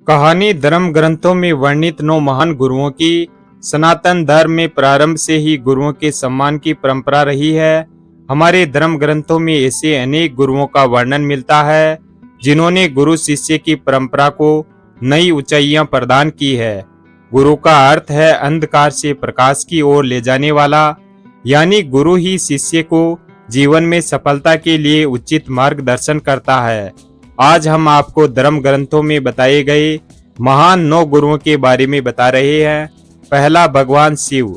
कहानी धर्म ग्रंथों में वर्णित 9 महान गुरुओं की। सनातन धर्म में प्रारंभ से ही गुरुओं के सम्मान की परंपरा रही है। हमारे धर्म ग्रंथों में ऐसे अनेक गुरुओं का वर्णन मिलता है जिन्होंने गुरु शिष्य की परंपरा को नई ऊंचाइयां प्रदान की है। गुरु का अर्थ है अंधकार से प्रकाश की ओर ले जाने वाला, यानी गुरु ही शिष्य को जीवन में सफलता के लिए उचित मार्गदर्शन करता है। आज हम आपको धर्म ग्रंथों में बताए गए महान 9 गुरुओं के बारे में बता रहे हैं। पहला, भगवान शिव।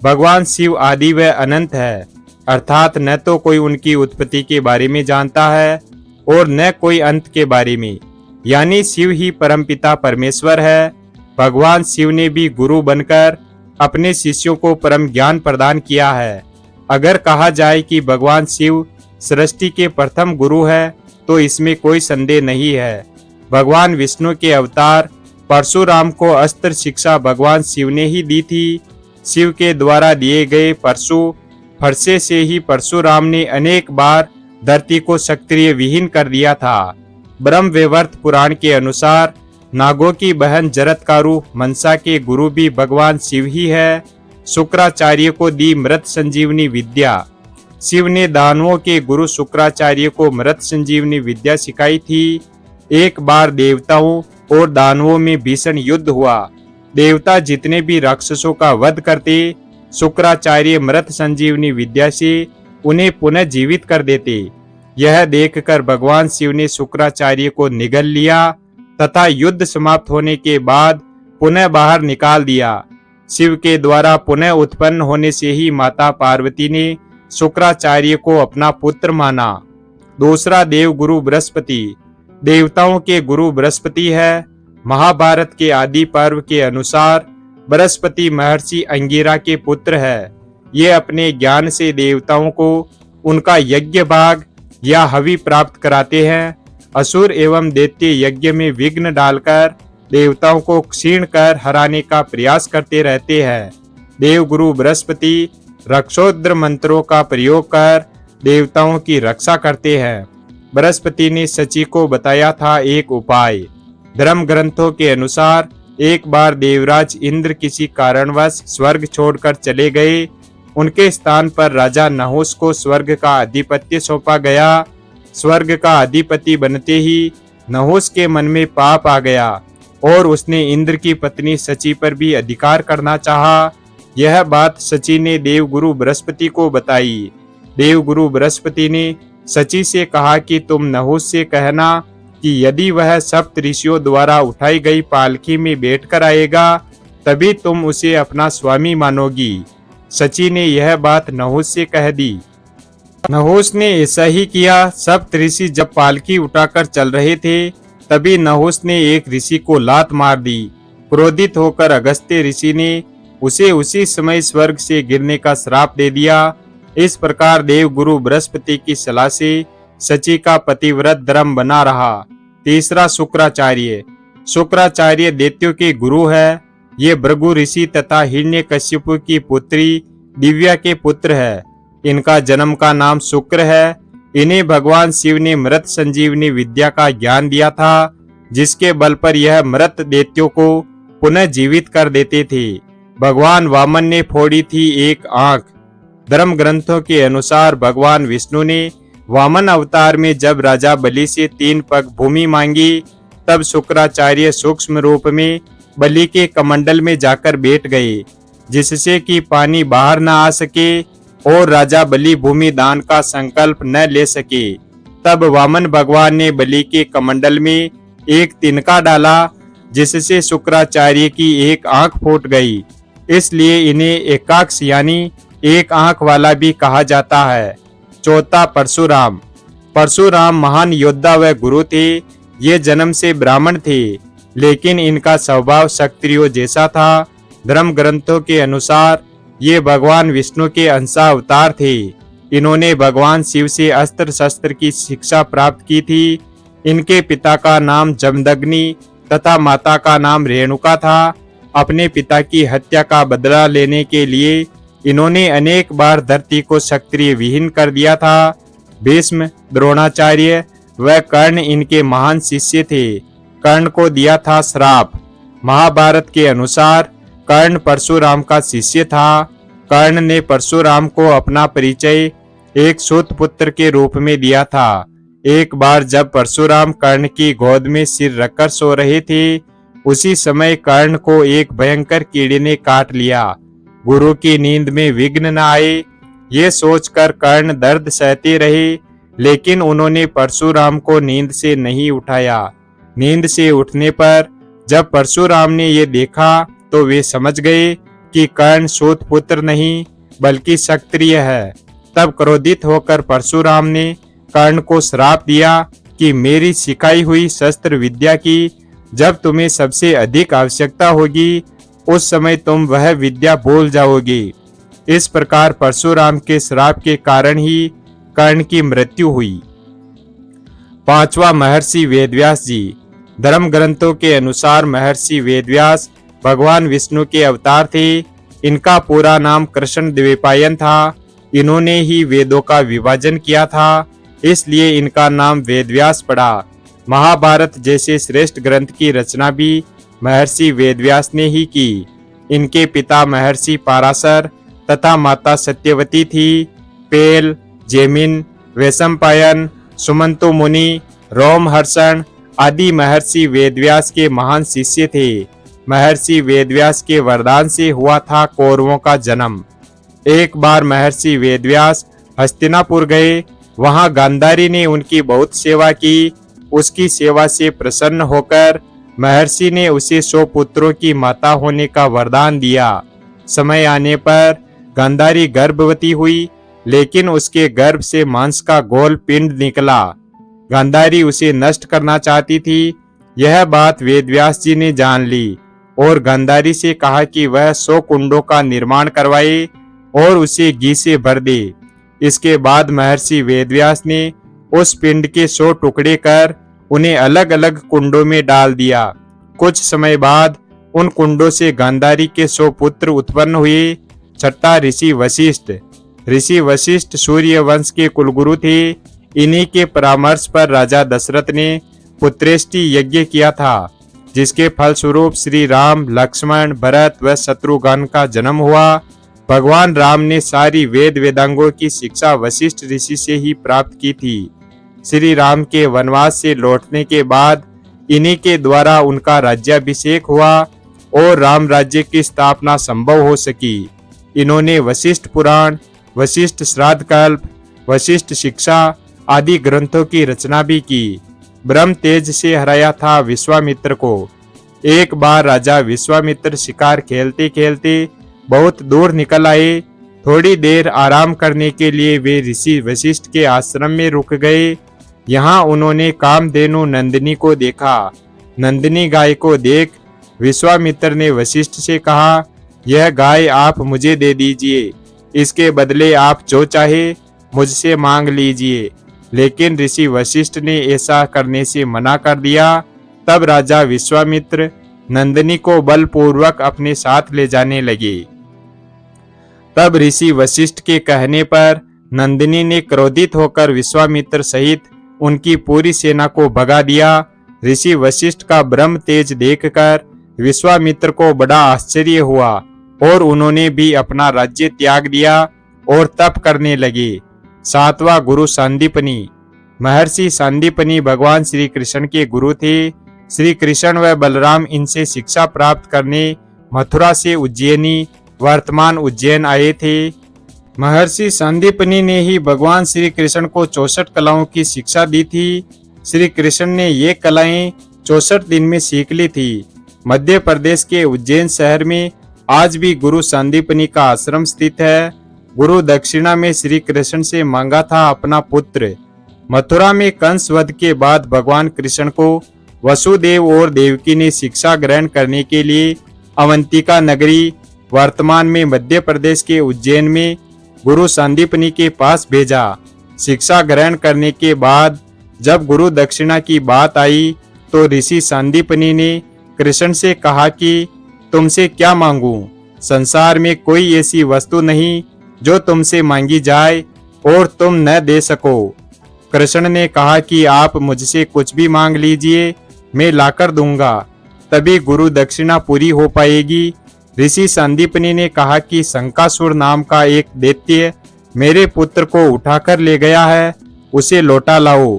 भगवान शिव आदि व अनंत है, अर्थात न तो कोई उनकी उत्पत्ति के बारे में जानता है और न कोई अंत के बारे में, यानी शिव ही परमपिता परमेश्वर है। भगवान शिव ने भी गुरु बनकर अपने शिष्यों को परम ज्ञान प्रदान किया है। अगर कहा जाए कि भगवान शिव सृष्टि के प्रथम गुरु है तो इसमें कोई संदेह नहीं है। भगवान विष्णु के अवतार परशुराम को अस्त्र शिक्षा भगवान शिव ने ही दी थी। शिव के द्वारा दिए गए परशु फरसे से ही परशुराम ने अनेक बार धरती को क्षत्रिय विहीन कर दिया था। ब्रह्म वैवर्त पुराण के अनुसार नागों की बहन जरत्कारु मनसा के गुरु भी भगवान शिव ही है। शुक्राचार्य को दी मृत संजीवनी विद्या। शिव ने दानवों के गुरु शुक्राचार्य को मृत संजीवनी विद्या सिखाई थी। एक बार देवताओं और दानवों में भीषण युद्ध हुआ। देवता जितने भी राक्षसों का वध करते, शुक्राचार्य मृत संजीवनी विद्या से उन्हें पुनः जीवित कर देते। यह देखकर भगवान शिव ने शुक्राचार्य को निगल लिया तथा युद्ध समाप्त होने के बाद पुनः बाहर निकाल दिया। शिव के द्वारा पुनः उत्पन्न होने से ही माता पार्वती ने शुक्राचार्य को अपना पुत्र माना। दूसरा, देव गुरु बृहस्पति। देवताओं के गुरु बृहस्पति है। महाभारत के आदि पर्व के अनुसार बृहस्पति महर्षि अंगिरा के पुत्र है। ये अपने ज्ञान से देवताओं को उनका यज्ञ भाग या हवि प्राप्त कराते हैं। असुर एवं दैत्य यज्ञ में विघ्न डालकर देवताओं को क्षीण कर हराने का प्रयास करते रहते हैं। देवगुरु बृहस्पति रक्षोद्र मंत्रों का प्रयोग कर देवताओं की रक्षा करते हैं। बृहस्पति ने शची को बताया था एक उपाय। धर्म ग्रंथों के अनुसार एक बार देवराज इंद्र किसी कारणवश स्वर्ग छोड़कर चले गए। उनके स्थान पर राजा नहुस को स्वर्ग का अधिपत्य सौंपा गया। स्वर्ग का अधिपति बनते ही नहुस के मन में पाप आ गया और उसने इंद्र की पत्नी शची पर भी अधिकार करना चाहा। यह बात शची ने देवगुरु बृहस्पति को बताई। देवगुरु बृहस्पति ने शची से कहा कि तुम नहुस से कहना कि यदि वह सप्त ऋषियों द्वारा उठाई गई पालकी में बैठकर आएगा तभी तुम उसे अपना स्वामी मानोगी। शची ने यह बात नहुस से कह दी। नहुस ने ऐसा ही किया। सप्त ऋषि जब पालकी उठाकर चल रहे थे तभी नहुस ने एक ऋषि को लात मार दी। क्रोधित होकर अगस्त्य ऋषि ने उसे उसी समय स्वर्ग से गिरने का श्राप दे दिया। इस प्रकार देवगुरु बृहस्पति की सलाह से शची का पतिव्रत धर्म बना रहा। तीसरा, शुक्राचार्य। शुक्राचार्य दैत्यों के गुरु है। ये भृगु ऋषि तथा हिरण्यकश्यप की पुत्री दिव्या के पुत्र है। इनका जन्म का नाम शुक्र है। इन्हें भगवान शिव ने मृत संजीवनी विद्या का ज्ञान दिया था, जिसके बल पर यह मृत दैत्यों को पुनः जीवित कर देते थे। भगवान वामन ने फोड़ी थी एक आंख। धर्म ग्रंथों के अनुसार भगवान विष्णु ने वामन अवतार में जब राजा बलि से 3 पग भूमि मांगी तब शुक्राचार्य सूक्ष्म रूप में बलि के कमंडल में जाकर बैठ गए, जिससे कि पानी बाहर न आ सके और राजा बलि भूमि दान का संकल्प न ले सके। तब वामन भगवान ने बलि के कमंडल में एक तिनका डाला, जिससे शुक्राचार्य की एक आंख फूट गई। इसलिए इन्हें एकाक्ष यानी एक आंख वाला भी कहा जाता है। चौथा, परशुराम। परशुराम महान योद्धा व गुरु थे। ये जन्म से ब्राह्मण थे, लेकिन इनका स्वभाव क्षत्रियों जैसा था। धर्म ग्रंथों के अनुसार ये भगवान विष्णु के अंशावतार थे। इन्होंने भगवान शिव से अस्त्र शस्त्र की शिक्षा प्राप्त की थी। इनके पिता का नाम जमदग्नि तथा माता का नाम रेणुका था। अपने पिता की हत्या का बदला लेने के लिए इन्होंने अनेक बार धरती को क्षत्रिय विहीन कर दिया था। भीष्म, द्रोणाचार्य व कर्ण इनके महान शिष्य थे। कर्ण को दिया था श्राप। महाभारत के अनुसार कर्ण परशुराम का शिष्य था। कर्ण ने परशुराम को अपना परिचय एक सूत पुत्र के रूप में दिया था। एक बार जब परशुराम कर्ण की गोद में सिर रखकर सो रहे थे, उसी समय कर्ण को एक भयंकर कीड़े ने काट लिया। गुरु की नींद में विघ्न न आए, ये सोचकर कर्ण दर्द सहते रहे, लेकिन उन्होंने परशुराम को नींद से नहीं उठाया। नींद से उठने पर जब परशुराम ने ये देखा तो वे समझ गए कि कर्ण सूत पुत्र नहीं बल्कि क्षत्रिय है। तब क्रोधित होकर परशुराम ने कर्ण को श्राप दिया कि मेरी सिखाई हुई शस्त्र विद्या की जब तुम्हें सबसे अधिक आवश्यकता होगी, उस समय तुम वह विद्या भूल जाओगे। इस प्रकार परशुराम के श्राप के कारण ही कर्ण की मृत्यु हुई। पांचवा, महर्षि वेदव्यास जी। धर्म ग्रंथों के अनुसार महर्षि वेदव्यास भगवान विष्णु के अवतार थे। इनका पूरा नाम कृष्ण द्वैपायन था। इन्होंने ही वेदों का विभाजन किया था, इसलिए इनका नाम वेदव्यास पड़ा। महाभारत जैसे श्रेष्ठ ग्रंथ की रचना भी महर्षि वेदव्यास ने ही की। इनके पिता महर्षि पाराशर तथा माता सत्यवती थी। पेल, जेमिन, वैशंपायन, सुमंतु मुनि, रोमहर्षण आदि महर्षि वेदव्यास के महान शिष्य थे। महर्षि वेदव्यास के वरदान से हुआ था कौरवों का जन्म। एक बार महर्षि वेदव्यास हस्तिनापुर गए। वहां गांधारी ने उनकी बहुत सेवा की। उसकी सेवा से प्रसन्न होकर महर्षि ने उसे 100 पुत्रों की माता होने का वरदान दिया। समय आने पर गांधारी गर्भवती हुई, लेकिन उसके गर्भ से मांस का गोल पिंड निकला। गांधारी उसे नष्ट करना चाहती थी। यह बात वेदव्यास जी ने जान ली और गांधारी से कहा कि वह 100 कुंडों का निर्माण करवाए और उसे घी से भर दे। इसके बाद महर्षि वेदव्यास ने उस पिंड के 100 टुकड़े कर उन्हें अलग अलग कुंडों में डाल दिया। कुछ समय बाद उन कुंडों से गांधारी के 100 पुत्र उत्पन्न हुए। छठा, ऋषि वशिष्ठ। ऋषि वशिष्ठ सूर्य वंश के कुलगुरु थे। इन्हीं के परामर्श पर राजा दशरथ ने पुत्रेष्टि यज्ञ किया था, जिसके फलस्वरूप श्री राम, लक्ष्मण, भरत व शत्रुघ्न का जन्म हुआ। भगवान राम ने सारी वेद वेदांगों की शिक्षा वशिष्ठ ऋषि से ही प्राप्त की थी। श्री राम के वनवास से लौटने के बाद इन्हीं के द्वारा उनका राज्याभिषेक हुआ और राम राज्य की स्थापना संभव हो सकी। इन्होंने वशिष्ठ पुराण, वशिष्ठ श्राद्ध कल्प, वशिष्ठ शिक्षा आदि ग्रंथों की रचना भी की। ब्रह्म तेज से हराया था विश्वामित्र को। एक बार राजा विश्वामित्र शिकार खेलते खेलते बहुत दूर निकल आए। थोड़ी देर आराम करने के लिए वे ऋषि वशिष्ठ के आश्रम में रुक गए। यहाँ उन्होंने कामधेनु नंदिनी को देखा। नंदिनी गाय को देख विश्वामित्र ने वशिष्ठ से कहा, यह गाय आप मुझे दे दीजिए, इसके बदले आप जो चाहे मुझसे मांग लीजिए। लेकिन ऋषि वशिष्ठ ने ऐसा करने से मना कर दिया। तब राजा विश्वामित्र नंदिनी को बलपूर्वक अपने साथ ले जाने लगे। तब ऋषि वशिष्ठ के कहने पर नंदिनी ने क्रोधित होकर विश्वामित्र सहित उनकी पूरी सेना को भगा दिया। ऋषि वशिष्ठ का ब्रह्म तेज देखकर विश्वामित्र को बड़ा आश्चर्य हुआ और उन्होंने भी अपना राज्य त्याग दिया और तप करने लगे। सातवां, गुरु सांदीपनी। महर्षि सांदीपनी भगवान श्री कृष्ण के गुरु थे। श्री कृष्ण व बलराम इनसे शिक्षा प्राप्त करने मथुरा से उज्जैनी वर्तमान उज्जैन आए थे। महर्षि सांदीपनी ने ही भगवान श्री कृष्ण को 64 कलाओं की शिक्षा दी थी। श्री कृष्ण ने ये कलाएं 64 दिन में सीख ली थी। मध्य प्रदेश के उज्जैन शहर में आज भी गुरु सांदीपनी का आश्रम स्थित है। गुरु दक्षिणा में श्री कृष्ण से मांगा था अपना पुत्र। मथुरा में कंस वध के बाद भगवान कृष्ण को वसुदेव और देवकी ने शिक्षा ग्रहण करने के लिए अवंतिका नगरी वर्तमान में मध्य प्रदेश के उज्जैन में गुरु सांदीपनी के पास भेजा। शिक्षा ग्रहण करने के बाद जब गुरु दक्षिणा की बात आई तो ऋषि सांदीपनी ने कृष्ण से कहा कि तुमसे क्या मांगूं? संसार में कोई ऐसी वस्तु नहीं जो तुमसे मांगी जाए और तुम न दे सको। कृष्ण ने कहा कि आप मुझसे कुछ भी मांग लीजिए, मैं लाकर दूंगा, तभी गुरु दक्षिणा पूरी हो पाएगी। ऋषि संदीपनी ने कहा कि शंकासुर नाम का एक दैत्य मेरे पुत्र को उठाकर ले गया है, उसे लौटा लाओ।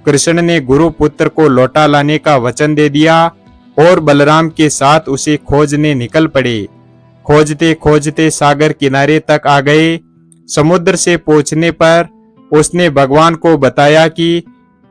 कृष्ण ने गुरु पुत्र को लौटा लाने का वचन दे दिया और बलराम के साथ उसे खोजने निकल पड़े। खोजते खोजते सागर किनारे तक आ गए। समुद्र से पहुंचने पर उसने भगवान को बताया कि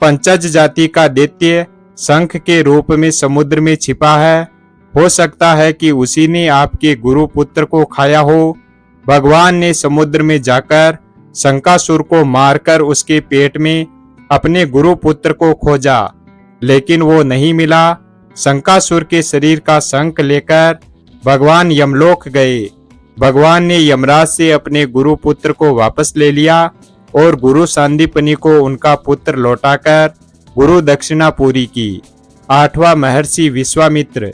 पंचज जाति का दैत्य शंख के रूप में समुद्र में छिपा है, हो सकता है कि उसी ने आपके गुरु पुत्र को खाया हो। भगवान ने समुद्र में जाकर शंकासुर को मारकर उसके पेट में अपने गुरु पुत्र को खोजा, लेकिन वो नहीं मिला। शंकासुर के शरीर का शंख लेकर भगवान यमलोक गए। भगवान ने यमराज से अपने गुरु पुत्र को वापस ले लिया और गुरु सांदीपनी को उनका पुत्र लौटाकर गुरु दक्षिणा पूरी की। 8वां महर्षि विश्वामित्र।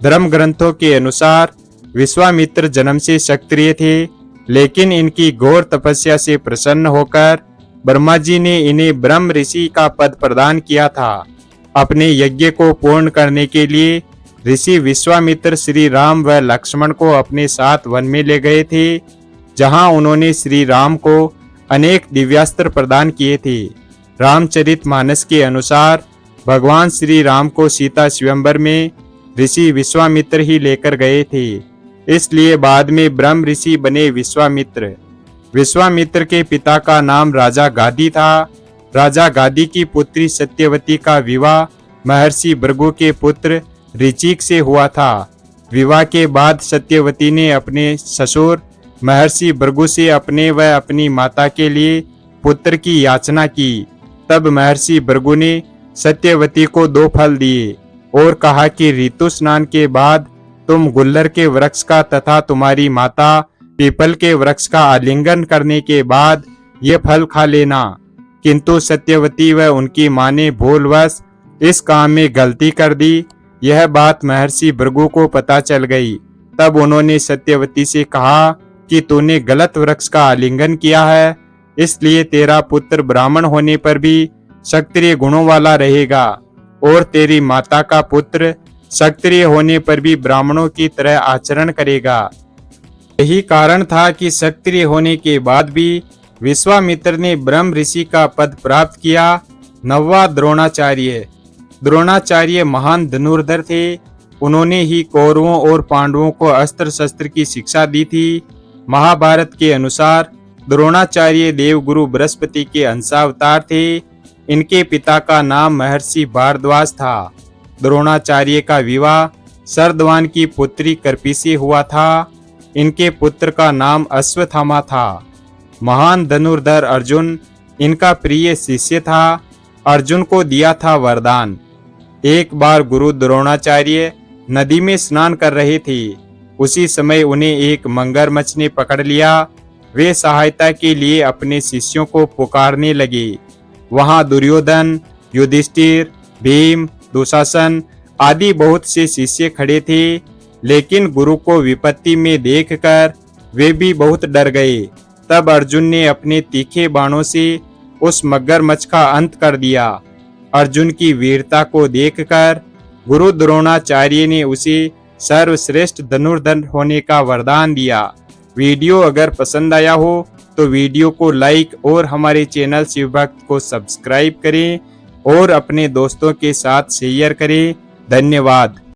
धर्म ग्रंथों के अनुसार विश्वामित्र जन्म से क्षत्रिय थे, लेकिन इनकी घोर तपस्या से प्रसन्न होकर ब्रह्मा जी ने इन्हें ब्रह्म ऋषि का पद प्रदान किया था। अपने यज्ञ को पूर्ण करने के लिए ऋषि विश्वामित्र श्री राम व लक्ष्मण को अपने साथ वन में ले गए थे, जहां उन्होंने श्री राम को अनेक दिव्यास्त्र प्रदान किए थे। रामचरितमानस के अनुसार भगवान श्री राम को सीता स्वयंवर में ऋषि विश्वामित्र ही लेकर गए थे, इसलिए बाद में ब्रह्म ऋषि बने विश्वामित्र। विश्वामित्र के पिता का नाम राजा गादी था। राजा गादी की पुत्री सत्यवती का विवाह महर्षि भृगु के पुत्र ऋचिक से हुआ था। विवाह के बाद सत्यवती ने अपने ससुर महर्षि भृगु से अपने व अपनी माता के लिए पुत्र की याचना की। तब महर्षि भृगु ने सत्यवती को 2 फल दिए और कहा कि ऋतु स्नान के बाद तुम गुल्लर के वृक्ष का तथा तुम्हारी माता पीपल के वृक्ष का आलिंगन करने के बाद ये फल खा लेना। किंतु सत्यवती व उनकी मां ने भूलवश इस काम में गलती कर दी। यह बात महर्षि भृगु को पता चल गई। तब उन्होंने सत्यवती से कहा कि तूने गलत वृक्ष का आलिंगन किया है, इसलिए तेरा पुत्र ब्राह्मण होने पर भी क्षत्रिय गुणों वाला रहेगा और तेरी माता का पुत्र क्षत्रिय होने पर भी ब्राह्मणों की तरह आचरण करेगा। यही कारण था कि क्षत्रिय होने के बाद भी विश्वामित्र ने ब्रह्म ऋषि का पद प्राप्त किया। 9वां द्रोणाचार्य। द्रोणाचार्य महान धनुर्धर थे। उन्होंने ही कौरवों और पांडवों को अस्त्र शस्त्र की शिक्षा दी थी। महाभारत के अनुसार द्रोणाचार्य देवगुरु बृहस्पति के अंशावतार थे। इनके पिता का नाम महर्षि भारद्वाज था। द्रोणाचार्य का विवाह शरद्वान की पुत्री कर्पी से हुआ था। इनके पुत्र का नाम अश्वत्थामा था। महान धनुर्धर अर्जुन इनका प्रिय शिष्य था। अर्जुन को दिया था वरदान। एक बार गुरु द्रोणाचार्य नदी में स्नान कर रहे थे। उसी समय उन्हें एक मगरमच्छ ने पकड़ लिया। वे सहायता के लिए अपने शिष्यों को पुकारने लगे। वहां दुर्योधन, युधिष्ठिर, भीम, दुशासन आदि बहुत से शिष्य खड़े थे, लेकिन गुरु को विपत्ति में देखकर वे भी बहुत डर गए। तब अर्जुन ने अपने तीखे बाणों से उस मगरमच्छ का अंत कर दिया। अर्जुन की वीरता को देखकर गुरु द्रोणाचार्य ने उसे सर्वश्रेष्ठ धनुर्धर होने का वरदान दिया। वीडियो अगर पसंद आया हो तो वीडियो को लाइक और हमारे चैनल शिवभक्त को सब्सक्राइब करें और अपने दोस्तों के साथ शेयर करें। धन्यवाद।